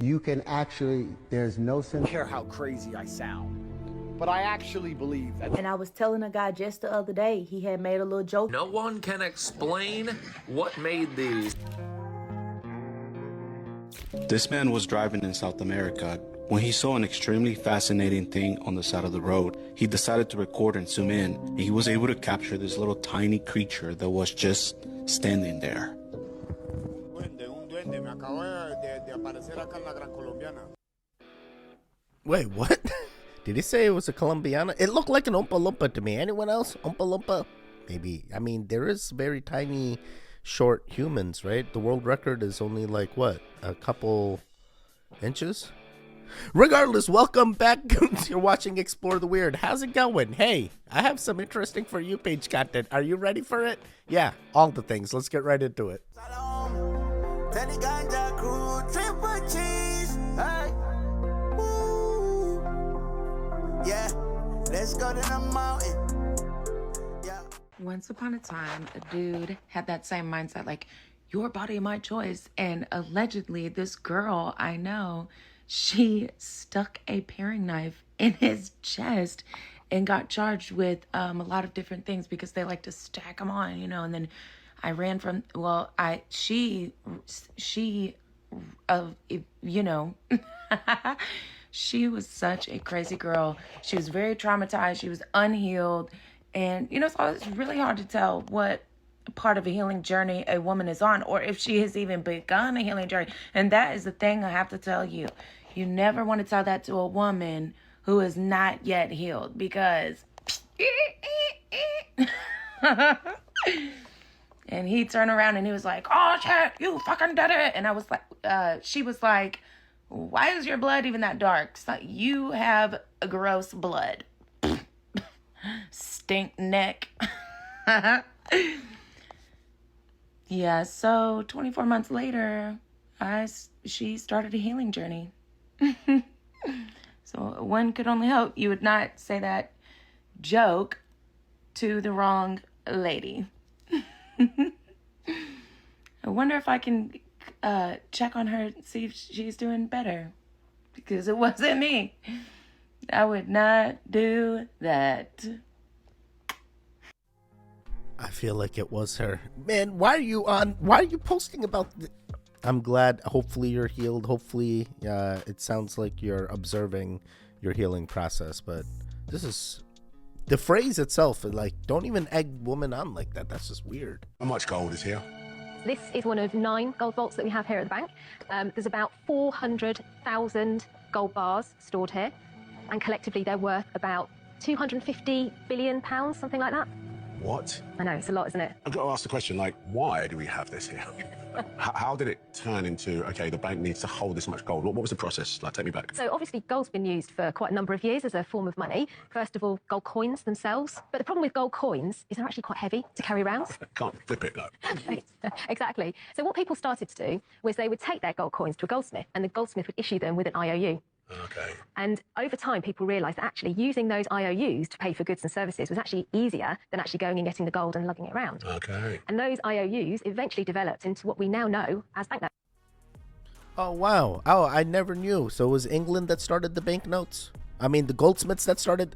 You can actually, there's no sense. I don't care how crazy I sound, but I actually believe that. And I was telling a guy just the other day, he had made a little joke. No one can explain what made these. This man was driving in South America. When he saw an extremely fascinating thing on the side of the road, he decided to record and zoom in, and he was able to capture this little tiny creature that was just standing there. Wait, what? Did he say it was a Colombiana? It looked like an Oompa Loompa to me. Anyone else? Oompa Loompa? Maybe. I mean, there is very tiny, short humans, right? The world record is only like, what, a couple inches? Regardless, welcome back. You're watching Explore the Weird. How's it going? Hey, I have some interesting For You page content. Are you ready for it? Yeah, all the things. Let's get right into it. Yeah, let's go to the mountain. Yeah. Once upon a time, a dude had that same mindset, like, your body, my choice. And allegedly, this girl I know, she stuck a paring knife in his chest and got charged with a lot of different things because they like to stack them on, you know. And then I ran from, well, she you know, she was such a crazy girl. She was very traumatized. She was unhealed. And, you know, so it's really hard to tell what part of a healing journey a woman is on, or if she has even begun a healing journey. And that is the thing I have to tell you. You never want to tell that to a woman who is not yet healed, because and he turned around and he was like, oh shit, you fucking did it. And I was like, she was like, why is your blood even that dark? So you have a gross blood. Stink neck. Yeah, so 24 months later, she started a healing journey. So one could only hope you would not say that joke to the wrong lady. I wonder if I can check on her, see if she's doing better, because it wasn't me. I would not do that. I feel like it was her. Man, why are you posting about I'm glad. Hopefully you're healed. Hopefully it sounds like you're observing your healing process. But this is the phrase itself. Like, don't even egg women on like that. That's just weird. How much gold is here? This is one of 9 gold vaults that we have here at the bank. There's about 400,000 gold bars stored here. And collectively they're worth about £250 billion, something like that. What? I know, it's a lot, isn't it? I've got to ask the question, like, why do we have this here? How did it turn into, okay, the bank needs to hold this much gold? What was the process? Like, take me back. So obviously gold's been used for quite a number of years as a form of money. First of all, gold coins themselves. But the problem with gold coins is they're actually quite heavy to carry around. Can't flip it, though. Exactly. So what people started to do was they would take their gold coins to a goldsmith, and the goldsmith would issue them with an IOU. Okay. And over time, people realised that actually using those IOUs to pay for goods and services was actually easier than actually going and getting the gold and lugging it around. Okay. And those IOUs eventually developed into what we now know as banknotes. Oh, wow. Oh, I never knew. So it was England that started the banknotes? I mean, the goldsmiths that started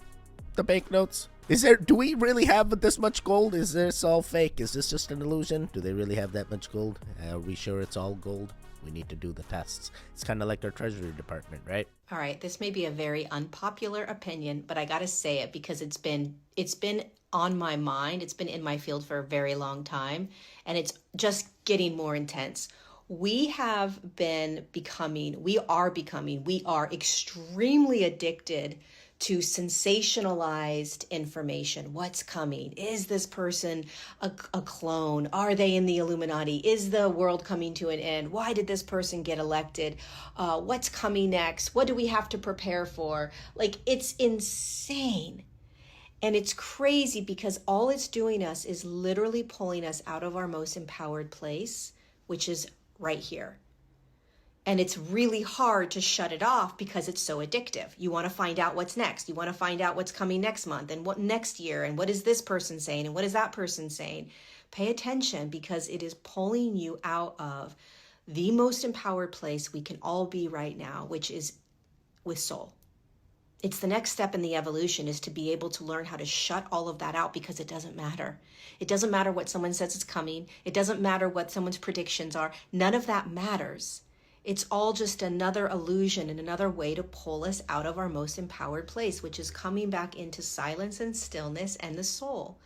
the banknotes? Do we really have this much gold? Is this all fake? Is this just an illusion? Do they really have that much gold? Are we sure it's all gold? We need to do the tests. It's kind of like our Treasury Department, right? All right, this may be a very unpopular opinion, but I got to say it because it's been on my mind. It's been in my field for a very long time, and it's just getting more intense. We are extremely addicted to sensationalized information. What's coming? Is this person a clone? Are they in the Illuminati? Is the world coming to an end? Why did this person get elected? What's coming next? What do we have to prepare for? Like, it's insane. And it's crazy because all it's doing us is literally pulling us out of our most empowered place, which is right here. And it's really hard to shut it off because it's so addictive. You want to find out what's next. You want to find out what's coming next month and what next year and what is this person saying and what is that person saying. Pay attention because it is pulling you out of the most empowered place we can all be right now, which is with soul. It's the next step in the evolution, is to be able to learn how to shut all of that out, because it doesn't matter. It doesn't matter what someone says is coming. It doesn't matter what someone's predictions are. None of that matters. It's all just another illusion and another way to pull us out of our most empowered place, which is coming back into silence and stillness and the soul.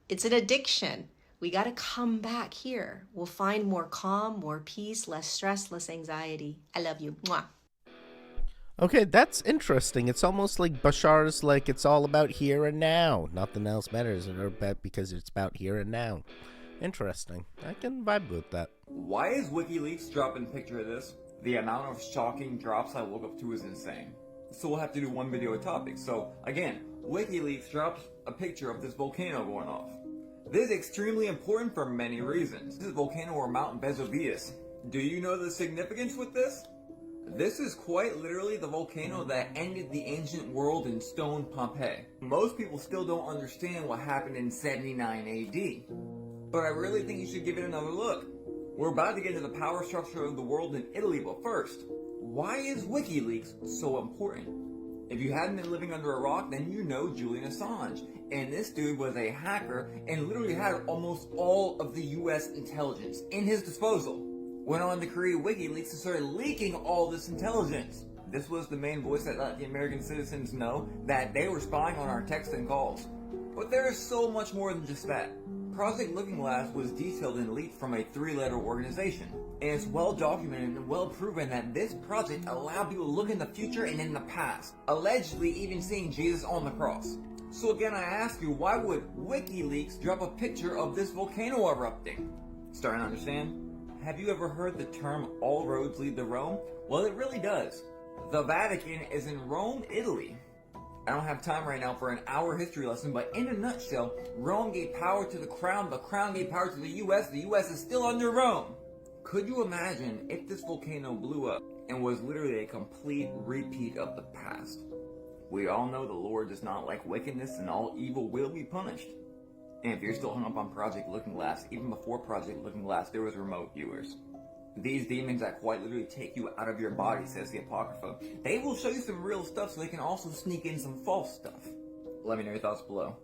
It's an addiction. We got to come back here. We'll find more calm, more peace, less stress, less anxiety. I love you. Mwah. Okay, that's interesting. It's almost like Bashar's like it's all about here and now. Nothing else matters, because it's about here and now. Interesting. I can vibe with that. Why is WikiLeaks dropping a picture of this? The amount of shocking drops I woke up to is insane. So we'll have to do one video a topic. So again, WikiLeaks dropped a picture of this volcano going off. This is extremely important for many reasons. This is volcano or Mount Vesuvius. Do you know the significance with this? This is quite literally the volcano that ended the ancient world in stone Pompeii. Most people still don't understand what happened in 79 AD. But I really think you should give it another look. We're about to get into the power structure of the world in Italy, but first, why is WikiLeaks so important? If you haven't been living under a rock, then you know Julian Assange. And this dude was a hacker and literally had almost all of the US intelligence in his disposal. Went on to create WikiLeaks and started leaking all this intelligence. This was the main voice that let the American citizens know that they were spying on our texts and calls. But there is so much more than just that. Project Looking Glass was detailed and leaked from a 3-letter organization. And it's well documented and well proven that this project allowed people to look in the future and in the past, allegedly even seeing Jesus on the cross. So again, I ask you, why would WikiLeaks drop a picture of this volcano erupting? Starting to understand? Have you ever heard the term all roads lead to Rome? Well, it really does. The Vatican is in Rome, Italy. I don't have time right now for an hour history lesson, but in a nutshell, Rome gave power to the crown gave power to the US is still under Rome. Could you imagine if this volcano blew up and was literally a complete repeat of the past? We all know the Lord does not like wickedness, and all evil will be punished. And if you're still hung up on Project Looking Glass, even before Project Looking Glass, there was remote viewers. These demons that quite literally take you out of your body, says the Apocrypha. They will show you some real stuff, so they can also sneak in some false stuff. Let me know your thoughts below.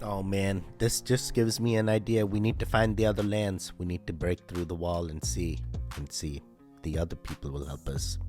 Oh man, this just gives me an idea. We need to find the other lands. We need to break through the wall and see. The other people will help us.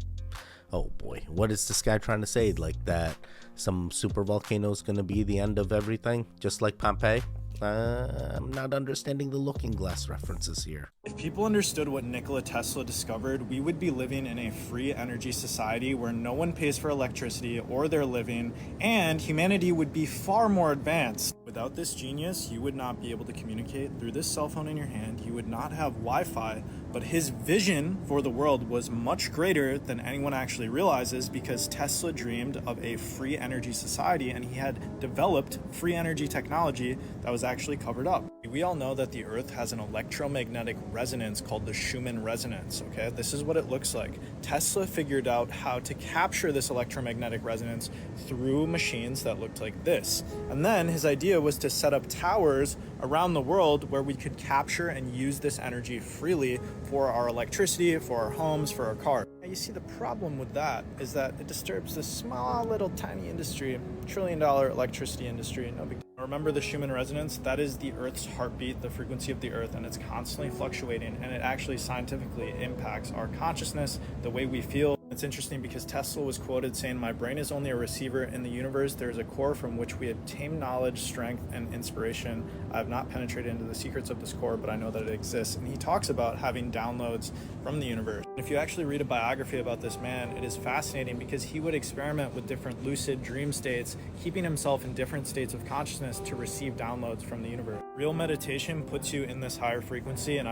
Oh boy, what is this guy trying to say? Like that some super volcano is going to be the end of everything, just like Pompeii? I'm not understanding the Looking Glass references here. If people understood what Nikola Tesla discovered, we would be living in a free energy society where no one pays for electricity or their living, and humanity would be far more advanced. Without this genius, you would not be able to communicate through this cell phone in your hand. You would not have Wi-Fi, but his vision for the world was much greater than anyone actually realizes, because Tesla dreamed of a free energy society, and he had developed free energy technology that was actually covered up. We all know that the Earth has an electromagnetic resonance called the Schumann resonance, okay? This is what it looks like. Tesla figured out how to capture this electromagnetic resonance through machines that looked like this. And then his idea was to set up towers around the world where we could capture and use this energy freely for our electricity, for our homes, for our cars. Now, you see, the problem with that is that it disturbs this small little tiny industry, trillion-dollar electricity industry. No big. Remember the Schumann resonance? That is the Earth's heartbeat, the frequency of the Earth, and it's constantly fluctuating, and it actually scientifically impacts our consciousness, the way we feel. It's interesting because Tesla was quoted saying, "My brain is only a receiver in the universe. There is a core from which we obtain knowledge, strength, and inspiration. I have not penetrated into the secrets of this core, but I know that it exists." And he talks about having downloads from the universe. And if you actually read a biography about this man, it is fascinating because he would experiment with different lucid dream states, keeping himself in different states of consciousness to receive downloads from the universe. Real meditation puts you in this higher frequency, and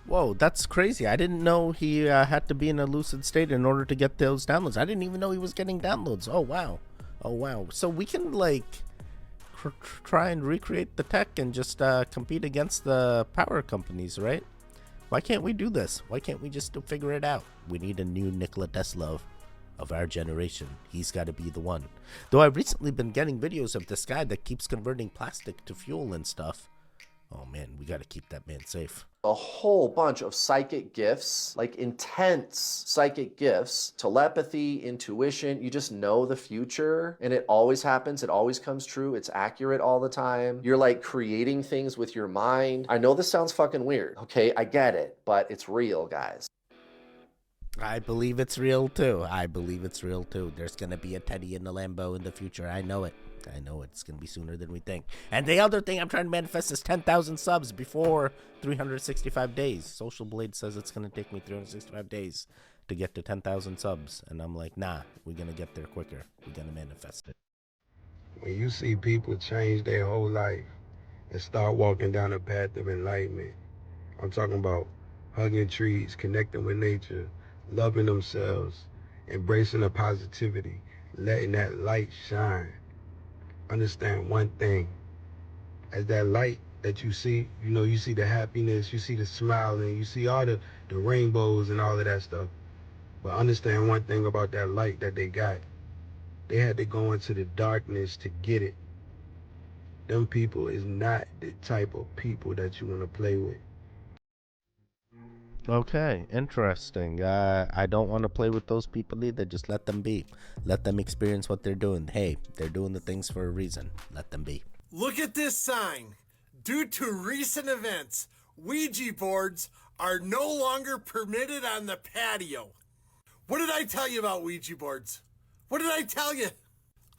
Whoa, that's crazy. I didn't know he had to be in a lucid state in order to get those downloads. I didn't even know he was getting downloads. Oh, wow. Oh, wow. So we can, like, try and recreate the tech and just compete against the power companies, right? Why can't we do this? Why can't we just figure it out? We need a new Nikola Tesla of our generation. He's got to be the one. Though I've recently been getting videos of this guy that keeps converting plastic to fuel and stuff. oh man, we got to keep that man safe. A whole bunch of psychic gifts, like intense psychic gifts, telepathy, intuition. You just know the future and it always happens. It always comes true. It's accurate all the time. You're like creating things with your mind. I know this sounds fucking weird. Okay, I get it, but it's real, guys. I believe it's real too. There's going to be a Teddy in the Lambo in the future. I know it. It's going to be sooner than we think. And the other thing I'm trying to manifest is 10,000 subs before 365 days. Social Blade says it's going to take me 365 days to get to 10,000 subs. And I'm like, nah, we're going to get there quicker. We're going to manifest it. When you see people change their whole life and start walking down a path of enlightenment, I'm talking about hugging trees, connecting with nature, loving themselves, embracing the positivity, letting that light shine. Understand one thing, as that light that you see, you see the happiness, you see the smiling, you see all the rainbows and all of that stuff. But understand one thing about that light that they got. They had to go into the darkness to get it. Them people is not the type of people that you want to play with. Okay, interesting. I don't want to play with those people either. Just let them be. Let them experience what they're doing. Hey, they're doing the things for a reason. Let them be. Look at this sign. Due to recent events, Ouija boards are no longer permitted on the patio. What did I tell you about Ouija boards? What did I tell you?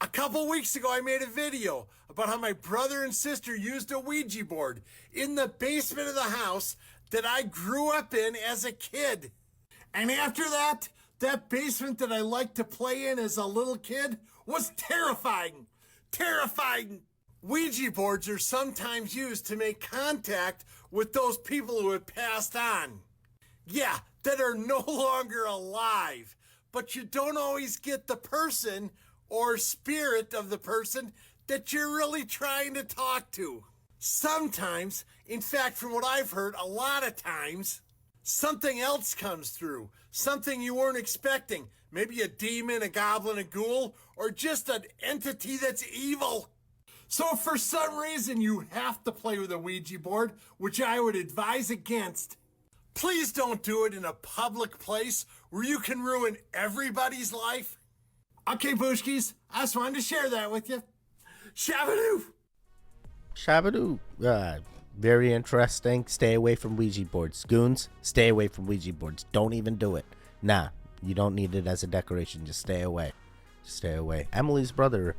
A couple weeks ago, I made a video about how my brother and sister used a Ouija board in the basement of the house that I grew up in as a kid. And after that, that basement that I liked to play in as a little kid was terrifying. Terrifying. Ouija boards are sometimes used to make contact with those people who have passed on. Yeah, that are no longer alive. But you don't always get the person or spirit of the person that you're really trying to talk to. Sometimes, in fact, from what I've heard, a lot of times, something else comes through. Something you weren't expecting. Maybe a demon, a goblin, a ghoul, or just an entity that's evil. So if for some reason you have to play with a Ouija board, which I would advise against, please don't do it in a public place where you can ruin everybody's life. Okay, Booshkies, I just wanted to share that with you. Shabadoo! Shabadoo. Very interesting. Stay away from Ouija boards. Goons, stay away from Ouija boards. Don't even do it. Nah, you don't need it as a decoration. Just stay away. Stay away. Emily's brother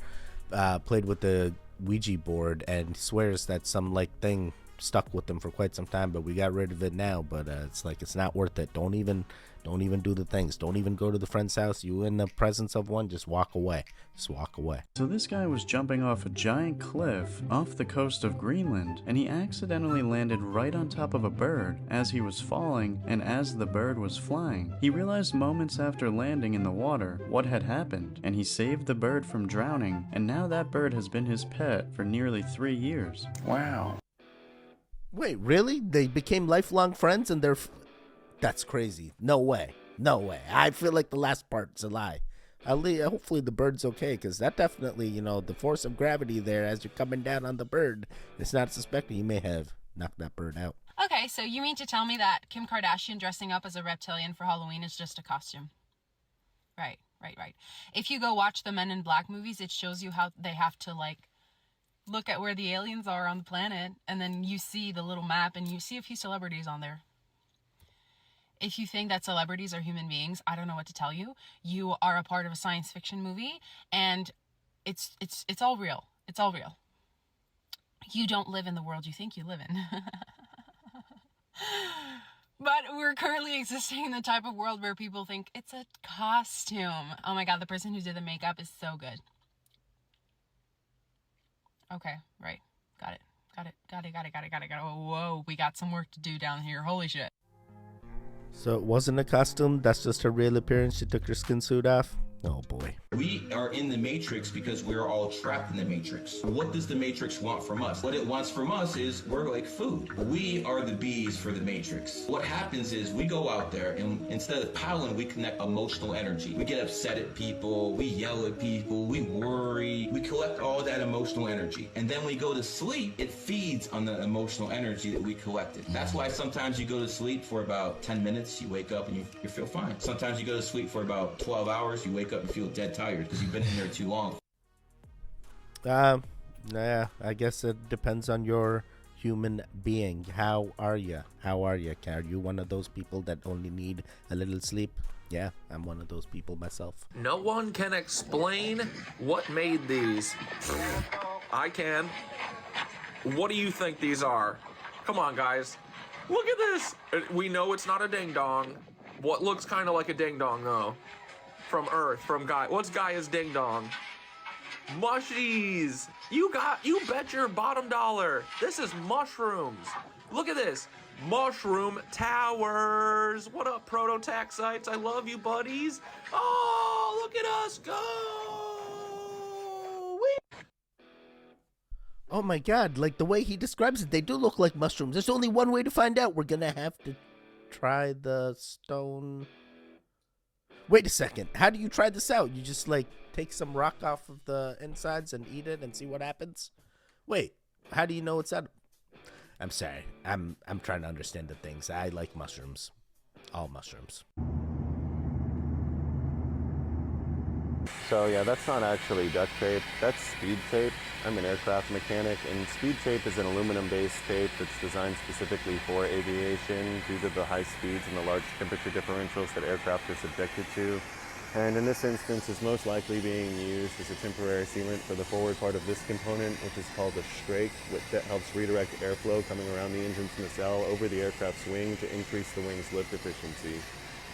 played with the Ouija board and swears that some thing stuck with them for quite some time, but we got rid of it now. But it's not worth it. Don't even do the things. Don't even go to the friend's house. You in the presence of one, just walk away. Just walk away. So this guy was jumping off a giant cliff off the coast of Greenland, and he accidentally landed right on top of a bird as he was falling and as the bird was flying. He realized moments after landing in the water what had happened, and he saved the bird from drowning, and now that bird has been his pet for nearly 3 years. Wow. Wait, really? They became lifelong friends and they're... That's crazy. No way. No way. I feel like the last part's a lie. Hopefully the bird's okay, because that definitely, the force of gravity there as you're coming down on the bird, it's not suspecting you may have knocked that bird out. Okay, so you mean to tell me that Kim Kardashian dressing up as a reptilian for Halloween is just a costume? Right. If you go watch the Men in Black movies, it shows you how they have to, look at where the aliens are on the planet, and then you see the little map, and you see a few celebrities on there. If you think that celebrities are human beings, I don't know what to tell you. You are a part of a science fiction movie, and it's all real. It's all real. You don't live in the world you think you live in. But we're currently existing in the type of world where people think it's a costume. Oh my God, the person who did the makeup is so good. Okay, right. Got it. Whoa, we got some work to do down here. Holy shit. So it wasn't a costume? That's just her real appearance? She took her skin suit off? Oh boy. We are in the Matrix because we're all trapped in the Matrix. What does the Matrix want from us? What it wants from us is we're like food. We are the bees for the Matrix. What happens is we go out there and instead of pollen, we connect emotional energy. We get upset at people, we yell at people, we worry, we collect all that emotional energy. And then we go to sleep, it feeds on the emotional energy that we collected. That's why sometimes you go to sleep for about 10 minutes, you wake up and you feel fine. Sometimes you go to sleep for about 12 hours, you wake up and feel dead tired because you've been in there too long. Yeah, I guess it depends on your human being. How are you? Are you one of those people that only need a little sleep? Yeah, I'm one of those people myself. No one can explain what made these. I can. What do you think these are? Come on, guys. Look at this. We know it's not a ding-dong. What looks kind of like a ding-dong, though? From Earth, from Gaia. What's Gaia's ding-dong? Mushies! You bet your bottom dollar. This is mushrooms. Look at this. Mushroom towers. What up, proto-taxites? I love you, buddies. Oh, look at us go. Oh my god, like the way he describes it, they do look like mushrooms. There's only one way to find out. We're gonna have to try the stone. Wait a second. How do you try this out? You just like take some rock off of the insides and eat it and see what happens? Wait, how do you know it's out? I'm sorry. I'm trying to understand the things. I like mushrooms. All mushrooms. So yeah, that's not actually duct tape. That's speed tape. I'm an aircraft mechanic, and speed tape is an aluminum-based tape that's designed specifically for aviation due to the high speeds and the large temperature differentials that aircraft are subjected to. And in this instance is most likely being used as a temporary sealant for the forward part of this component, which is called a strake, that helps redirect airflow coming around the engine's nacelle over the aircraft's wing to increase the wing's lift efficiency.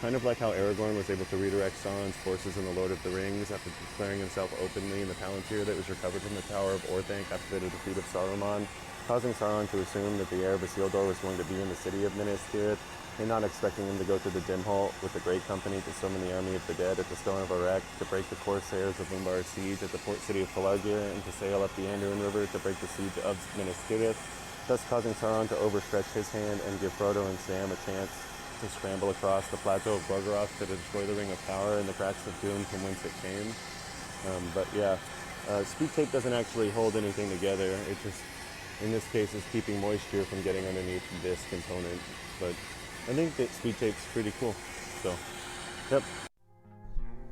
Kind of like how Aragorn was able to redirect Sauron's forces in The Lord of the Rings after declaring himself openly in the Palantir that was recovered from the Tower of Orthanc after the defeat of Saruman, causing Sauron to assume that the heir of Isildur was going to be in the city of Minas Tirith, and not expecting him to go through the dim hole with the great company to summon the army of the dead at the Stone of Erech, to break the corsairs of Umbar's siege at the port city of Pelagia, and to sail up the Anduin River to break the siege of Minas Tirith, thus causing Sauron to overstretch his hand and give Frodo and Sam a chance to scramble across the plateau of Gorgoroth to destroy the Ring of Power and the cracks of doom from whence it came. But yeah, speed tape doesn't actually hold anything together. It just, in this case, is keeping moisture from getting underneath this component. But I think that speed tape's pretty cool. So, yep.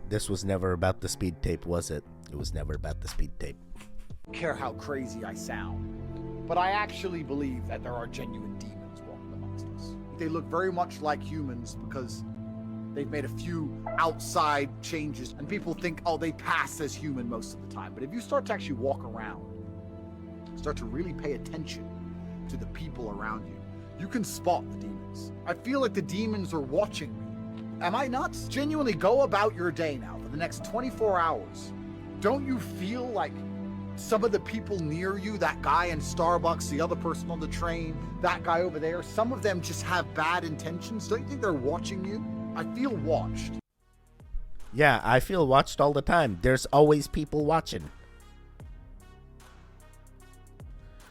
This was never about the speed tape, was it? It was never about the speed tape. I don't care how crazy I sound, but I actually believe that there are genuine demons walking amongst us. They look very much like humans because they've made a few outside changes, and people think, oh, they pass as human most of the time. But if you start to actually walk around, start to really pay attention to the people around you, you can spot the demons. I feel like the demons are watching me. Am I nuts? Genuinely go about your day now for the next 24 hours. Don't you feel like some of the people near you, that guy in Starbucks, the other person on the train, that guy over there, some of them just have bad intentions? Don't you think they're watching you? I feel watched. Yeah, I feel watched all the time. There's always people watching.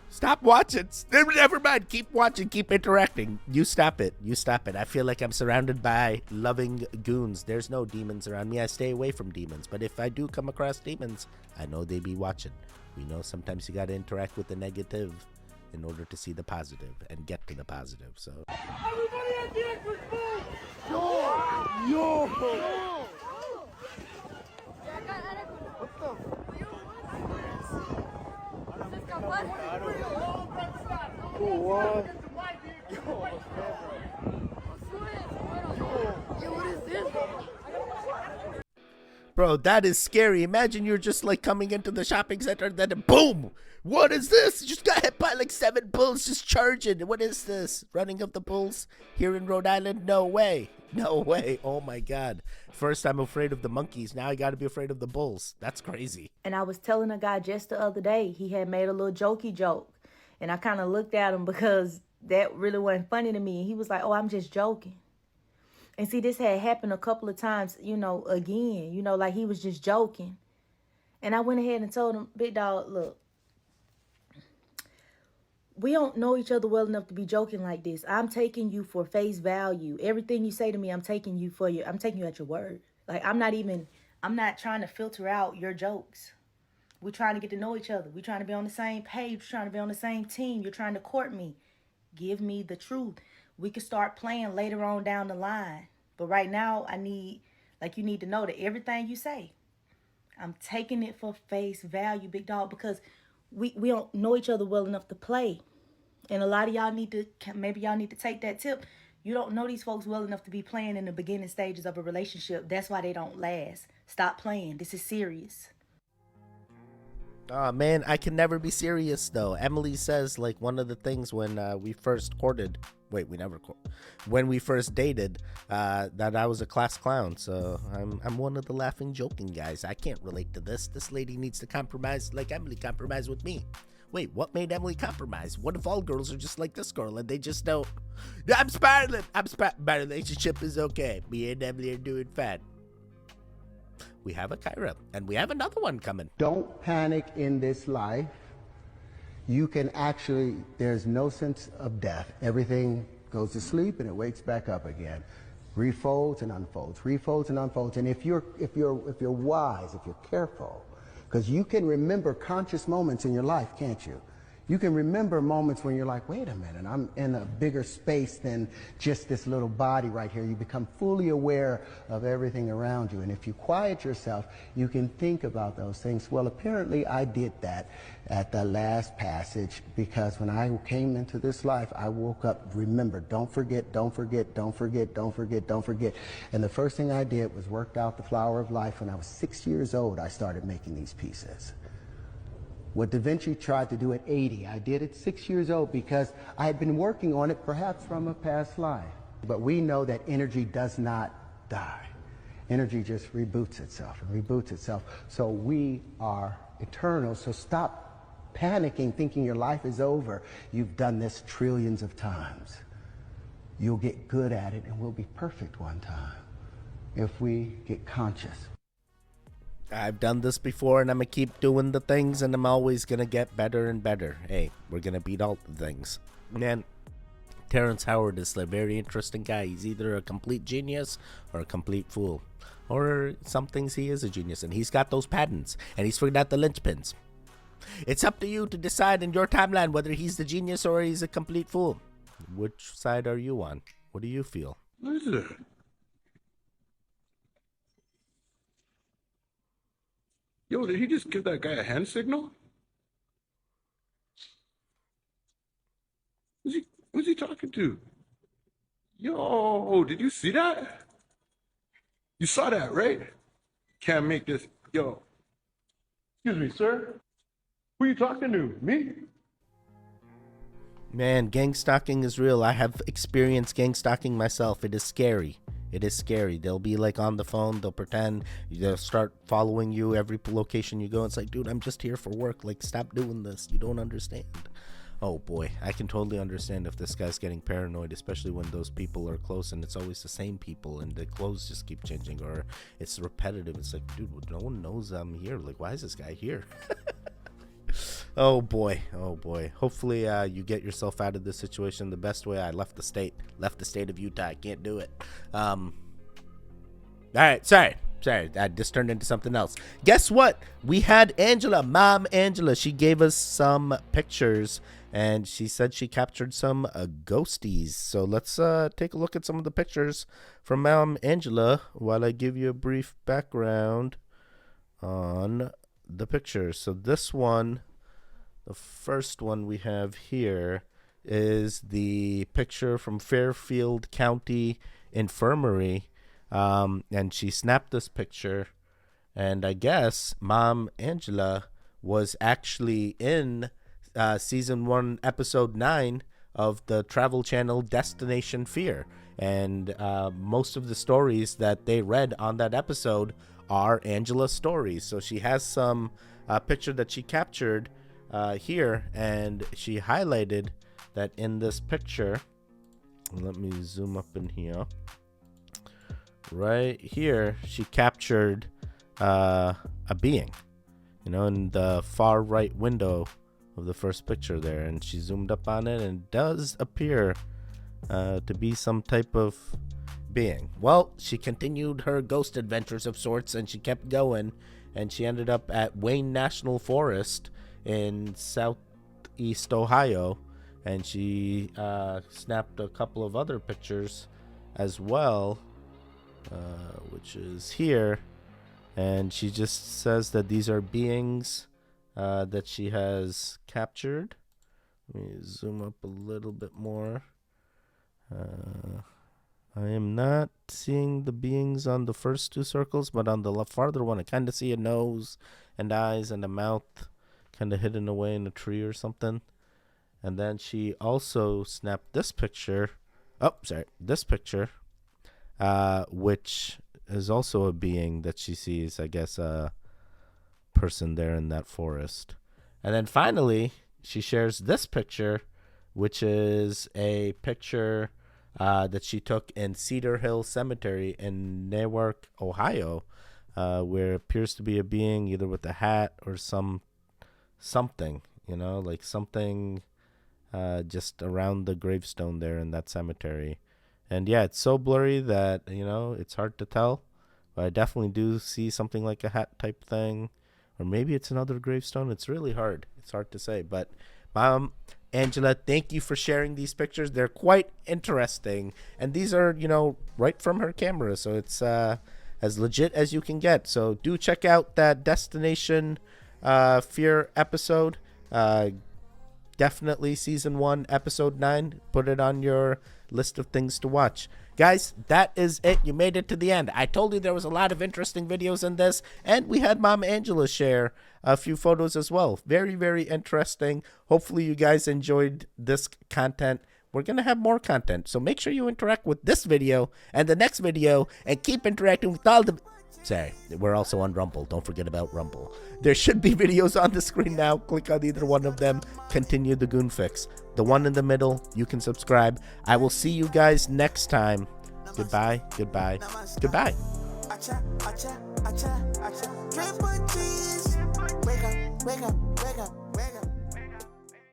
Stop watching. Never mind. Keep watching. Keep interacting. You stop it. You stop it. I feel like I'm surrounded by loving goons. There's no demons around me. I stay away from demons. But if I do come across demons, I know they be watching. We know sometimes you got to interact with the negative in order to see the positive and get to the positive. So. Everybody at the exit, move! Yo! Bro, that is scary. Imagine you're just like coming into the shopping center and then boom! What is this? Just got hit by like 7 bulls just charging. What is this? Running of the bulls here in Rhode Island? No way. No way. Oh my God. First I'm afraid of the monkeys. Now I gotta be afraid of the bulls. That's crazy. And I was telling a guy just the other day, he had made a little jokey joke. And I kind of looked at him because that really wasn't funny to me. He was like, oh, I'm just joking. And see, this had happened a couple of times, again, like he was just joking. And I went ahead and told him, big dog, look, we don't know each other well enough to be joking like this. I'm taking you for face value. Everything you say to me, I'm taking you at your word. Like, I'm not trying to filter out your jokes. We're trying to get to know each other. We're trying to be on the same page. We're trying to be on the same team. You're trying to court me. Give me the truth. We can start playing later on down the line. But right now, you need to know that everything you say, I'm taking it for face value, big dog, because we don't know each other well enough to play. And a lot of y'all need to take that tip. You don't know these folks well enough to be playing in the beginning stages of a relationship. That's why they don't last. Stop playing. This is serious. Oh man, I can never be serious though. Emily says like one of the things when we first when we first dated, that I was a class clown. So I'm one of the laughing, joking guys. I can't relate to this. This lady needs to compromise like Emily compromised with me. Wait, what made Emily compromise? What if all girls are just like this girl and they just don't? I'm spiraling. My relationship is okay. Me and Emily are doing fine. We have a Kyra, and we have another one coming. Don't panic in this life. There's no sense of death. Everything goes to sleep and it wakes back up again. Refolds and unfolds, refolds and unfolds. And if you're wise, if you're careful, because you can remember conscious moments in your life, can't you? You can remember moments when you're like, wait a minute, I'm in a bigger space than just this little body right here. You become fully aware of everything around you. And if you quiet yourself, you can think about those things. Well, apparently I did that at the last passage, because when I came into this life, I woke up, remember, don't forget, don't forget, don't forget, don't forget, don't forget. And the first thing I did was worked out the flower of life. When I was 6 years old, I started making these pieces. What Da Vinci tried to do at 80, I did at 6 years old because I had been working on it perhaps from a past life. But we know that energy does not die. Energy just reboots itself and reboots itself. So we are eternal. So stop panicking, thinking your life is over. You've done this trillions of times. You'll get good at it and we'll be perfect one time if we get conscious. I've done this before and I'm going to keep doing the things and I'm always going to get better and better. Hey, we're going to beat all the things. Man, Terrence Howard is a very interesting guy. He's either a complete genius or a complete fool. Or some things he is a genius and he's got those patents and he's figured out the linchpins. It's up to you to decide in your timeline whether he's the genius or he's a complete fool. Which side are you on? What do you feel? What is it? Yo, did he just give that guy a hand signal? Who's he talking to? Yo, did you see that? You saw that, right? Can't make this. Yo. Excuse me, sir. Who are you talking to? Me? Man, gang stalking is real. I have experienced gang stalking myself. It is scary. It is scary. They'll be like on the phone. They'll pretend. They'll start following you every location you go. It's like, dude, I'm just here for work. Like, stop doing this. You don't understand. Oh boy, I can totally understand if this guy's getting paranoid, especially when those people are close and it's always the same people and the clothes just keep changing or it's repetitive. It's like, dude, no one knows I'm here. Like, why is this guy here? Oh boy. Hopefully you get yourself out of this situation the best way. I left the state of Utah. I can't do it. All right, sorry, that just turned into something else. Guess what? We had Mom Angela. She gave us some pictures and she said she captured some ghosties. So let's take a look at some of the pictures from Mom Angela while I give you a brief background on the pictures. So this one, the first one we have here is the picture from Fairfield County Infirmary. And she snapped this picture, and I guess Mom Angela was actually in season 1, episode 9 of the Travel Channel Destination Fear. And most of the stories that they read on that episode are Angela's stories. So she has some picture that she captured here, and she highlighted that in this picture. Let me zoom up in here. right here, she captured a being, you know, in the far right window of the first picture there, and she zoomed up on it, and it does appear to be some type of being. Well, she continued her ghost adventures of sorts, and she kept going, and she ended up at Wayne National Forest in southeast Ohio, and she snapped a couple of other pictures as well, which is here, and she just says that these are beings that she has captured. Let me zoom up a little bit more. I am not seeing the beings on the first two circles, but on the farther one, I kind of see a nose and eyes and a mouth kind of hidden away in a tree or something. And then she also snapped this picture. Oh, sorry, this picture, which is also a being that she sees, I guess, a person there in that forest. And then finally, she shares this picture, which is a picture that she took in Cedar Hill Cemetery in Newark, Ohio, where it appears to be a being either with a hat or something, you know, like something just around the gravestone there in that cemetery. And yeah, it's so blurry that, you know, it's hard to tell, but I definitely do see something like a hat type thing, or maybe it's another gravestone. It's really hard. It's hard to say, but Mom Angela, thank you for sharing these pictures. They're quite interesting, and these are, you know, right from her camera, so it's as legit as you can get. So do check out that Destination Fear episode. Definitely season 1, episode 9. Put it on your list of things to watch. Guys, that is it. You made it to the end. I told you there was a lot of interesting videos in this, and we had Mom Angela share a few photos as well. Very, very interesting. Hopefully you guys enjoyed this content. We're going to have more content, so make sure you interact with this video and the next video, and keep interacting with all the... Sorry, we're also on Rumble. Don't forget about Rumble. There should be videos on the screen now. Click on either one of them. Continue the Goon Fix. The one in the middle, you can subscribe. I will see you guys next time. Goodbye, goodbye, goodbye. Wake up, wake up, wake up.